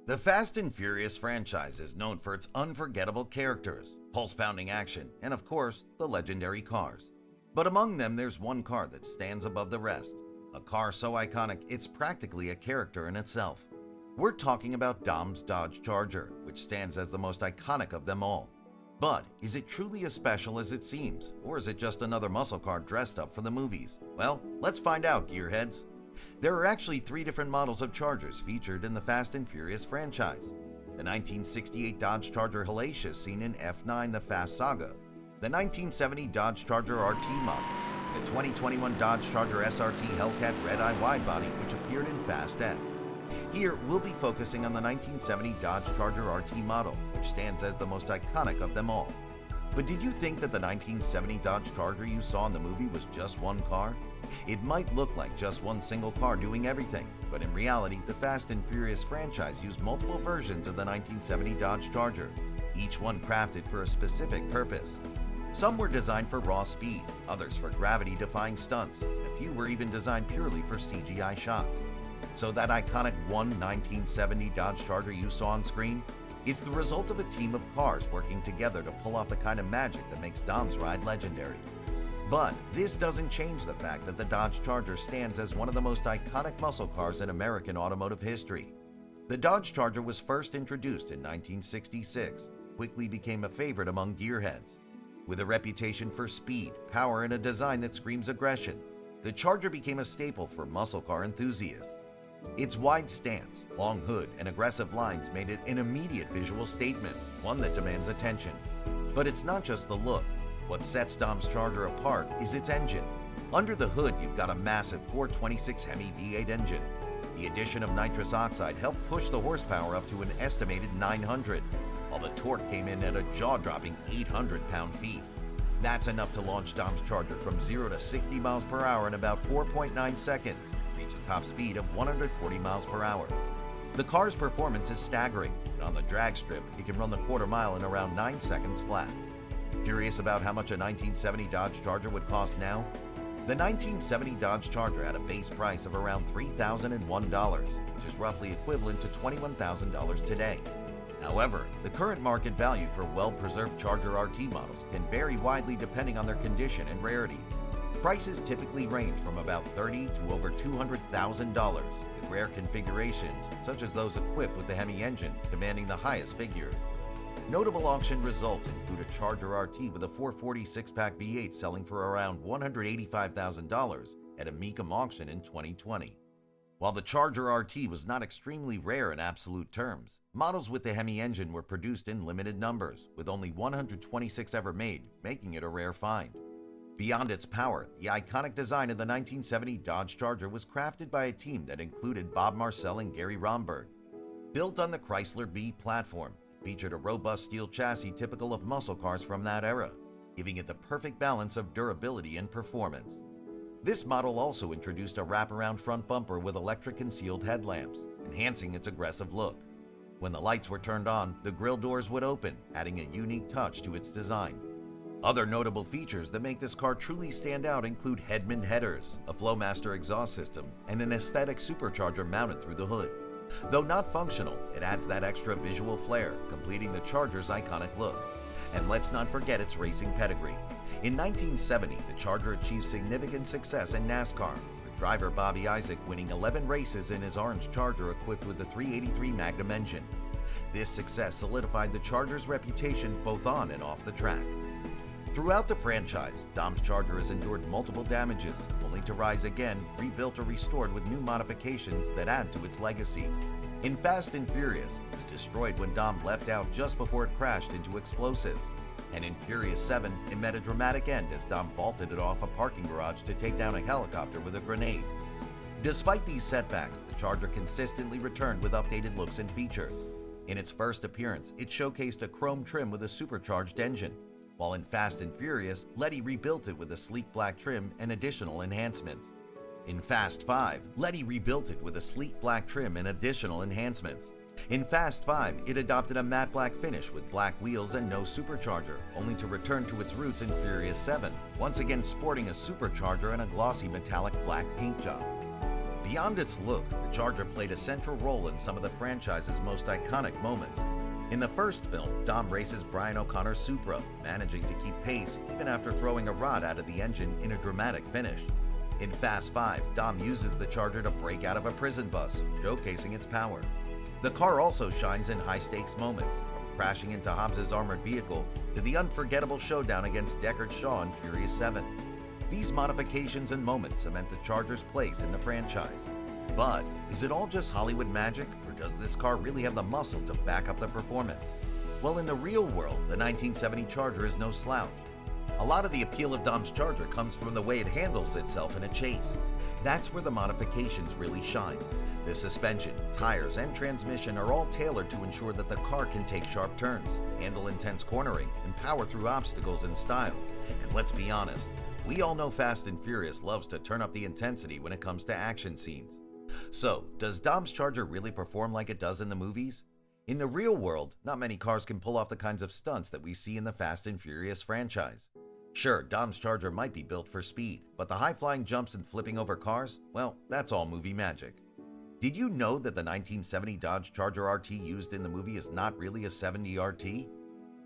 The Fast and Furious franchise is known for its unforgettable characters, pulse-pounding action, and of course, the legendary cars. But among them, there's one car that stands above the rest. A car so iconic, it's practically a character in itself. We're talking about Dom's Dodge Charger, which stands as the most iconic of them all. But is it truly as special as it seems, or is it just another muscle car dressed up for the movies? Well, let's find out, gearheads. There are actually 3 different models of Chargers featured in the Fast and Furious franchise. The 1968 Dodge Charger Hellacious seen in F9 The Fast Saga, the 1970 Dodge Charger RT model, the 2021 Dodge Charger SRT Hellcat Red Eye Widebody which appeared in Fast X. Here, we'll be focusing on the 1970 Dodge Charger RT model, which stands as the most iconic of them all. But did you think that the 1970 Dodge Charger you saw in the movie was just one car? It might look like just one single car doing everything, but in reality, the Fast and Furious franchise used multiple versions of the 1970 Dodge Charger, each one crafted for a specific purpose. Some were designed for raw speed, others for gravity-defying stunts, and a few were even designed purely for CGI shots. So that iconic 1970 Dodge Charger you saw on screen? It's the result of a team of cars working together to pull off the kind of magic that makes Dom's ride legendary. But this doesn't change the fact that the Dodge Charger stands as one of the most iconic muscle cars in American automotive history. The Dodge Charger was first introduced in 1966, quickly became a favorite among gearheads. With a reputation for speed, power, and a design that screams aggression, the Charger became a staple for muscle car enthusiasts. Its wide stance, long hood, and aggressive lines made it an immediate visual statement, one that demands attention. But it's not just the look. What sets Dom's Charger apart is its engine. Under the hood, you've got a massive 426 Hemi V8 engine. The addition of nitrous oxide helped push the horsepower up to an estimated 900, while the torque came in at a jaw-dropping 800 pound-feet. That's enough to launch Dom's Charger from 0 to 60 miles per hour in about 4.9 seconds, reaching top speed of 140 miles per hour. The car's performance is staggering, and on the drag strip, it can run the quarter mile in around 9 seconds flat. Curious about how much a 1970 Dodge Charger would cost now? The 1970 Dodge Charger had a base price of around $3,001, which is roughly equivalent to $21,000 today. However, the current market value for well-preserved Charger RT models can vary widely depending on their condition and rarity. Prices typically range from about $30,000 to over $200,000, with rare configurations, such as those equipped with the Hemi engine, commanding the highest figures. Notable auction results include a Charger RT with a 446-pack V8 selling for around $185,000 at a Mecum auction in 2020. While the Charger RT was not extremely rare in absolute terms, models with the Hemi engine were produced in limited numbers, with only 126 ever made, making it a rare find. Beyond its power, the iconic design of the 1970 Dodge Charger was crafted by a team that included Bob Marcel and Gary Romberg. Built on the Chrysler B platform, it featured a robust steel chassis typical of muscle cars from that era, giving it the perfect balance of durability and performance. This model also introduced a wraparound front bumper with electric concealed headlamps, enhancing its aggressive look. When the lights were turned on, the grille doors would open, adding a unique touch to its design. Other notable features that make this car truly stand out include Hedman headers, a Flowmaster exhaust system, and an aesthetic supercharger mounted through the hood. Though not functional, it adds that extra visual flair, completing the Charger's iconic look. And let's not forget its racing pedigree. In 1970, the Charger achieved significant success in NASCAR, with driver Bobby Isaac winning 11 races in his orange Charger equipped with the 383 Magnum engine. This success solidified the Charger's reputation both on and off the track. Throughout the franchise, Dom's Charger has endured multiple damages, only to rise again, rebuilt or restored with new modifications that add to its legacy. In Fast and Furious, it was destroyed when Dom leapt out just before it crashed into explosives. And in Furious 7, it met a dramatic end as Dom vaulted it off a parking garage to take down a helicopter with a grenade. Despite these setbacks, the Charger consistently returned with updated looks and features. In its first appearance, it showcased a chrome trim with a supercharged engine, while in Fast and Furious, Letty rebuilt it with a sleek black trim and additional enhancements. In Fast 5, Letty rebuilt it with a sleek black trim and additional enhancements. In Fast 5, it adopted a matte black finish with black wheels and no supercharger, only to return to its roots in Furious 7, once again sporting a supercharger and a glossy metallic black paint job. Beyond its look, the Charger played a central role in some of the franchise's most iconic moments. In the first film, Dom races Brian O'Connor's Supra, managing to keep pace even after throwing a rod out of the engine in a dramatic finish. In Fast 5, Dom uses the Charger to break out of a prison bus, showcasing its power. The car also shines in high-stakes moments, from crashing into Hobbs's armored vehicle to the unforgettable showdown against Deckard Shaw in Furious 7. These modifications and moments cement the Charger's place in the franchise. But is it all just Hollywood magic, or does this car really have the muscle to back up the performance? Well, in the real world, the 1970 Charger is no slouch. A lot of the appeal of Dom's Charger comes from the way it handles itself in a chase. That's where the modifications really shine. The suspension, tires, and transmission are all tailored to ensure that the car can take sharp turns, handle intense cornering, and power through obstacles in style. And let's be honest, we all know Fast and Furious loves to turn up the intensity when it comes to action scenes. So, does Dom's Charger really perform like it does in the movies? In the real world, not many cars can pull off the kinds of stunts that we see in the Fast and Furious franchise. Sure, Dom's Charger might be built for speed, but the high-flying jumps and flipping over cars, well, that's all movie magic. Did you know that the 1970 Dodge Charger RT used in the movie is not really a 70 RT?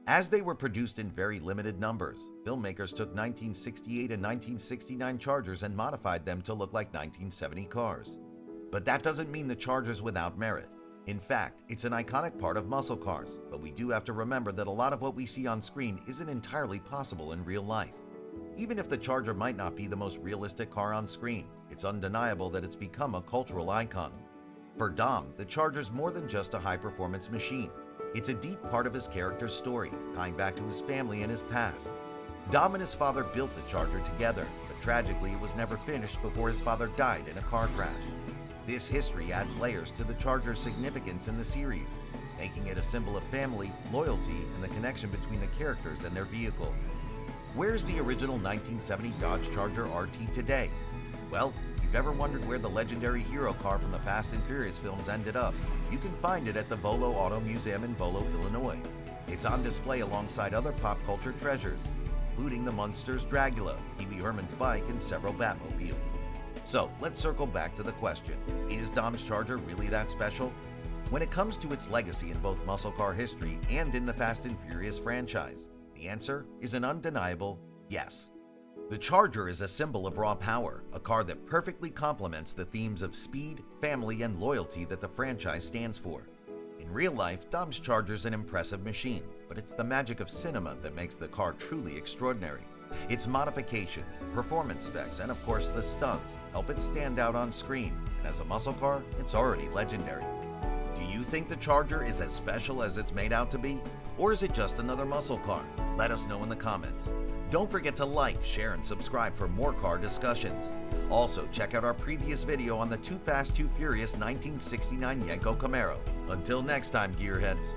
As they were produced in very limited numbers, filmmakers took 1968 and 1969 Chargers and modified them to look like 1970 cars. But that doesn't mean the Charger's without merit. In fact, it's an iconic part of muscle cars, but we do have to remember that a lot of what we see on screen isn't entirely possible in real life. Even if the Charger might not be the most realistic car on screen, it's undeniable that it's become a cultural icon. For Dom, the Charger's more than just a high-performance machine. It's a deep part of his character's story, tying back to his family and his past. Dom and his father built the Charger together, but tragically it was never finished before his father died in a car crash. This history adds layers to the Charger's significance in the series, making it a symbol of family, loyalty, and the connection between the characters and their vehicles. Where's the original 1970 Dodge Charger RT today? Well, if you've ever wondered where the legendary hero car from the Fast and Furious films ended up, you can find it at the Volo Auto Museum in Volo, Illinois. It's on display alongside other pop culture treasures, including the Munsters Dragula, Pee Wee Herman's bike, and several Batmobiles. So let's circle back to the question, is Dom's Charger really that special? When it comes to its legacy in both muscle car history and in the Fast and Furious franchise, the answer is an undeniable yes. The Charger is a symbol of raw power, a car that perfectly complements the themes of speed, family, and loyalty that the franchise stands for. In real life, Dom's Charger is an impressive machine, but it's the magic of cinema that makes the car truly extraordinary. Its modifications, performance specs, and of course the stunts help it stand out on screen, and as a muscle car, it's already legendary. Do you think the Charger is as special as it's made out to be? Or is it just another muscle car? Let us know in the comments. Don't forget to like, share, and subscribe for more car discussions. Also, check out our previous video on the Too Fast, Too Furious 1969 Yenko Camaro. Until next time, gearheads.